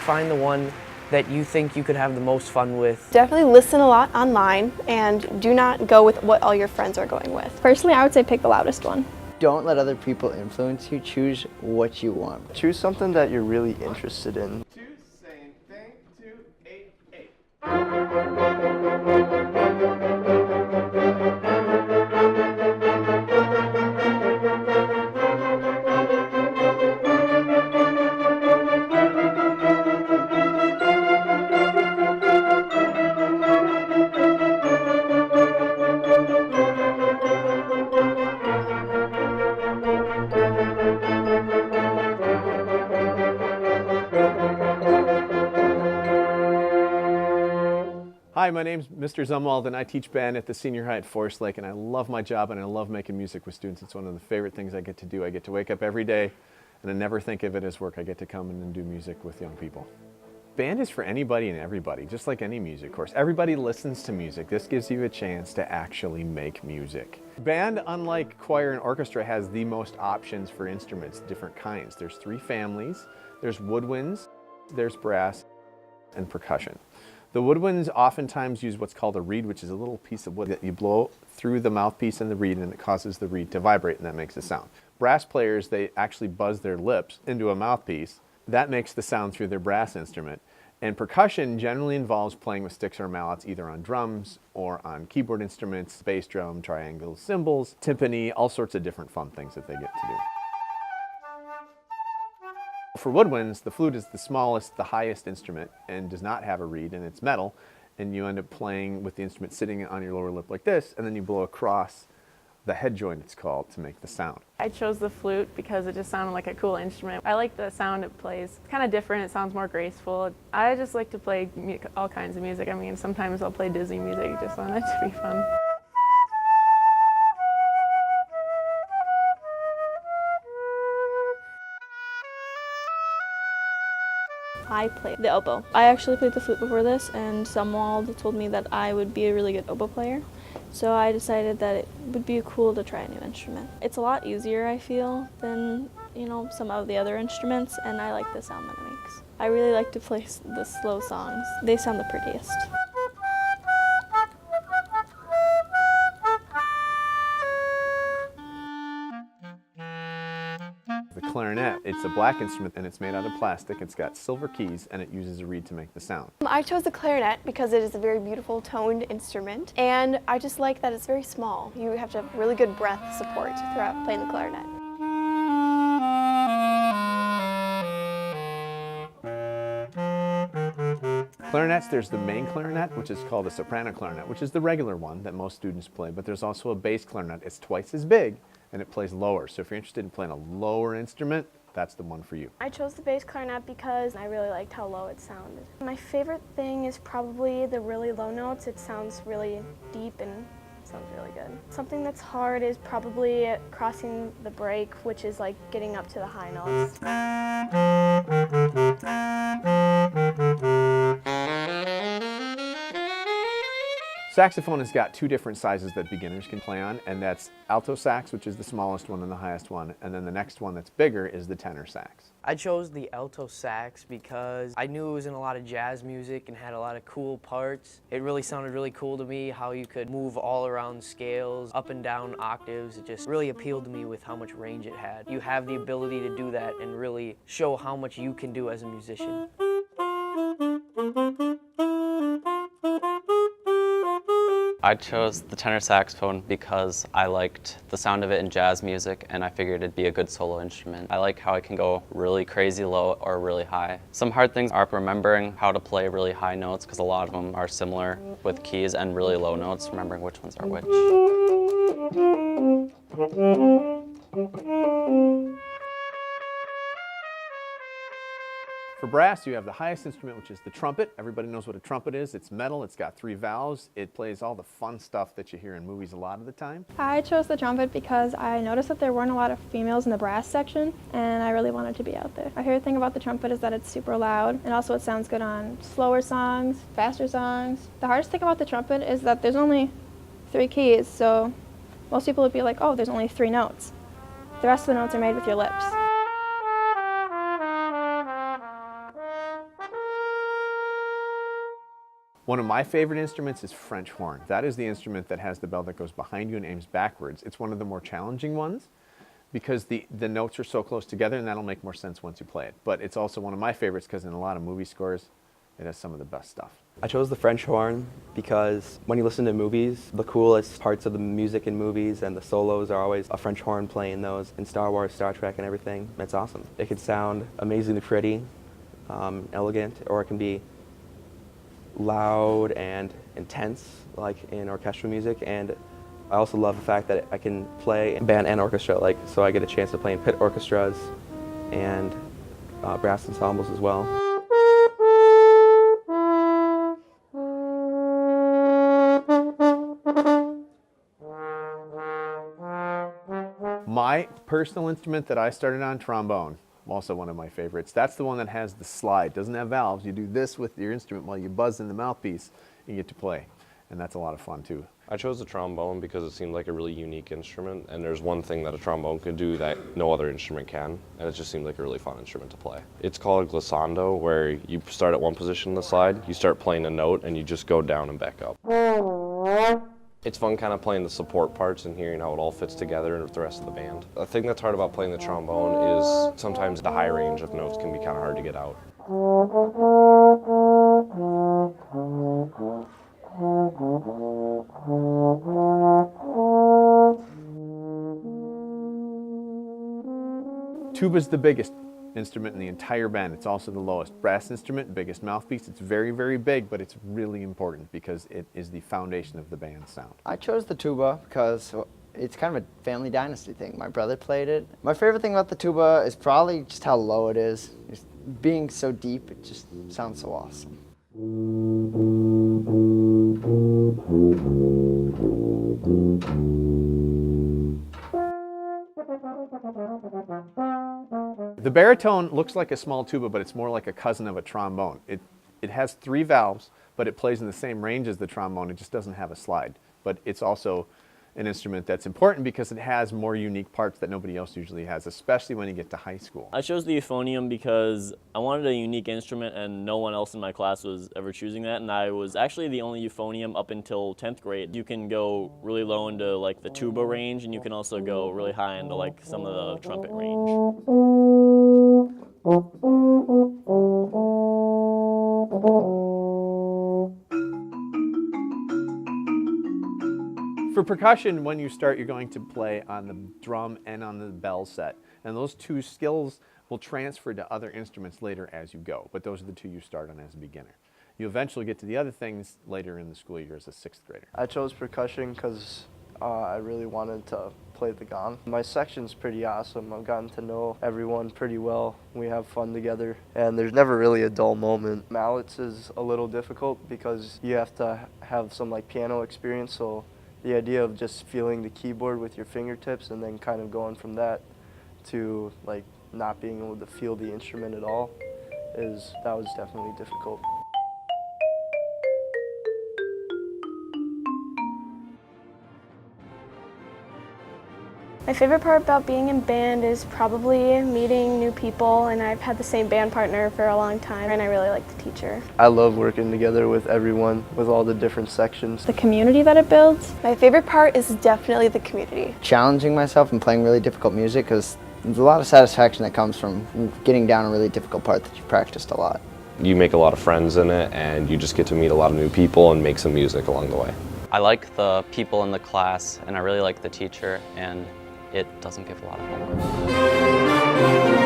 Find the one that you think you could have the most fun with. Definitely listen a lot online and do not go with what all your friends are going with. Personally, I would say pick the loudest one. Don't let other people influence you. Choose what you want. Choose something that you're really interested in. Same thing, 2, 8, 8. Hi, my name's Mr. Zumwalt and I teach band at the senior high at Forest Lake, and I love my job and I love making music with students. It's one of the favorite things I get to do. I get to wake up every day and I never think of it as work. I get to come in and do music with young people. Band is for anybody and everybody, just like any music course. Everybody listens to music. This gives you a chance to actually make music. Band, unlike choir and orchestra, has the most options for instruments, different kinds. There's 3 families. There's woodwinds, there's brass, and percussion. The woodwinds oftentimes use what's called a reed, which is a little piece of wood that you blow through the mouthpiece and the reed, and it causes the reed to vibrate, and that makes a sound. Brass players, they actually buzz their lips into a mouthpiece. That makes the sound through their brass instrument. And percussion generally involves playing with sticks or mallets, either on drums or on keyboard instruments, bass drum, triangles, cymbals, timpani, all sorts of different fun things that they get to do. For woodwinds, the flute is the smallest, the highest instrument and does not have a reed, and it's metal, and you end up playing with the instrument sitting on your lower lip like this, and then you blow across the head joint, it's called, to make the sound. I chose the flute because it just sounded like a cool instrument. I like the sound it plays. It's kind of different, it sounds more graceful. I just like to play all kinds of music. I mean, sometimes I'll play Disney music just on it to be fun. I play the oboe. I actually played the flute before this, and Zumwalt told me that I would be a really good oboe player. So I decided that it would be cool to try a new instrument. It's a lot easier, I feel, than some of the other instruments, and I like the sound that it makes. I really like to play the slow songs. They sound the prettiest. The clarinet, it's a black instrument and it's made out of plastic. It's got silver keys and it uses a reed to make the sound. I chose the clarinet because it is a very beautiful toned instrument, and I just like that it's very small. You have to have really good breath support throughout playing the clarinet. Clarinets, there's the main clarinet, which is called a soprano clarinet, which is the regular one that most students play, but there's also a bass clarinet. It's twice as big and it plays lower. So if you're interested in playing a lower instrument, that's the one for you. I chose the bass clarinet because I really liked how low it sounded. My favorite thing is probably the really low notes. It sounds really deep and sounds really good. Something that's hard is probably crossing the break, which is like getting up to the high notes. Saxophone has got 2 different sizes that beginners can play on, and that's alto sax, which is the smallest one and the highest one, and then the next one that's bigger is the tenor sax. I chose the alto sax because I knew it was in a lot of jazz music and had a lot of cool parts. It really sounded really cool to me how you could move all around scales, up and down octaves. It just really appealed to me with how much range it had. You have the ability to do that and really show how much you can do as a musician. I chose the tenor saxophone because I liked the sound of it in jazz music and I figured it'd be a good solo instrument. I like how it can go really crazy low or really high. Some hard things are remembering how to play really high notes because a lot of them are similar with keys, and really low notes, remembering which ones are which. For brass, you have the highest instrument, which is the trumpet. Everybody knows what a trumpet is. It's metal, it's got 3 valves. It plays all the fun stuff that you hear in movies a lot of the time. I chose the trumpet because I noticed that there weren't a lot of females in the brass section, and I really wanted to be out there. My favorite thing about the trumpet is that it's super loud, and also it sounds good on slower songs, faster songs. The hardest thing about the trumpet is that there's only 3 keys, so most people would be like, oh, there's only 3 notes. The rest of the notes are made with your lips. One of my favorite instruments is French horn. That is the instrument that has the bell that goes behind you and aims backwards. It's one of the more challenging ones because the notes are so close together, and that'll make more sense once you play it. But it's also one of my favorites because in a lot of movie scores, it has some of the best stuff. I chose the French horn because when you listen to movies, the coolest parts of the music in movies and the solos are always a French horn playing those in Star Wars, Star Trek, and everything. It's awesome. It can sound amazingly pretty, elegant, or it can be loud and intense, like in orchestral music. And I also love the fact that I can play in band and orchestra, so I get a chance to play in pit orchestras and brass ensembles as well. My personal instrument that I started on, trombone, also one of my favorites. That's the one that has the slide. Doesn't have valves. You do this with your instrument while you buzz in the mouthpiece, you get to play. And that's a lot of fun too. I chose the trombone because it seemed like a really unique instrument, and there's one thing that a trombone could do that no other instrument can, and it just seemed like a really fun instrument to play. It's called glissando, where you start at one position on the slide, you start playing a note, and you just go down and back up. It's fun kind of playing the support parts and hearing how it all fits together with the rest of the band. The thing that's hard about playing the trombone is sometimes the high range of notes can be kind of hard to get out. Tuba's the biggest instrument in the entire band. It's also the lowest. Brass instrument, biggest mouthpiece. It's very, very big, but it's really important because it is the foundation of the band's sound. I chose the tuba because it's kind of a family dynasty thing. My brother played it. My favorite thing about the tuba is probably just how low it is. Just being so deep, it just sounds so awesome. The baritone looks like a small tuba, but it's more like a cousin of a trombone. It has 3 valves, but it plays in the same range as the trombone. It just doesn't have a slide. But it's also an instrument that's important because it has more unique parts that nobody else usually has, especially when you get to high school. I chose the euphonium because I wanted a unique instrument and no one else in my class was ever choosing that, and I was actually the only euphonium up until 10th grade. You can go really low into like the tuba range, and you can also go really high into like some of the trumpet range. For percussion, when you start, you're going to play on the drum and on the bell set. And those 2 skills will transfer to other instruments later as you go. But those are the 2 you start on as a beginner. You eventually get to the other things later in the school year as a 6th grader. I chose percussion because I really wanted to play the gong. My section's pretty awesome. I've gotten to know everyone pretty well. We have fun together, and there's never really a dull moment. Mallets is a little difficult because you have to have some like piano experience, so the idea of just feeling the keyboard with your fingertips and then kind of going from that to like not being able to feel the instrument at all that was definitely difficult. My favorite part about being in band is probably meeting new people, and I've had the same band partner for a long time, and I really like the teacher. I love working together with everyone, with all the different sections. The community that it builds. My favorite part is definitely the community. Challenging myself and playing really difficult music because there's a lot of satisfaction that comes from getting down a really difficult part that you practiced a lot. You make a lot of friends in it, and you just get to meet a lot of new people and make some music along the way. I like the people in the class, and I really like the teacher, and it doesn't give a lot of homework.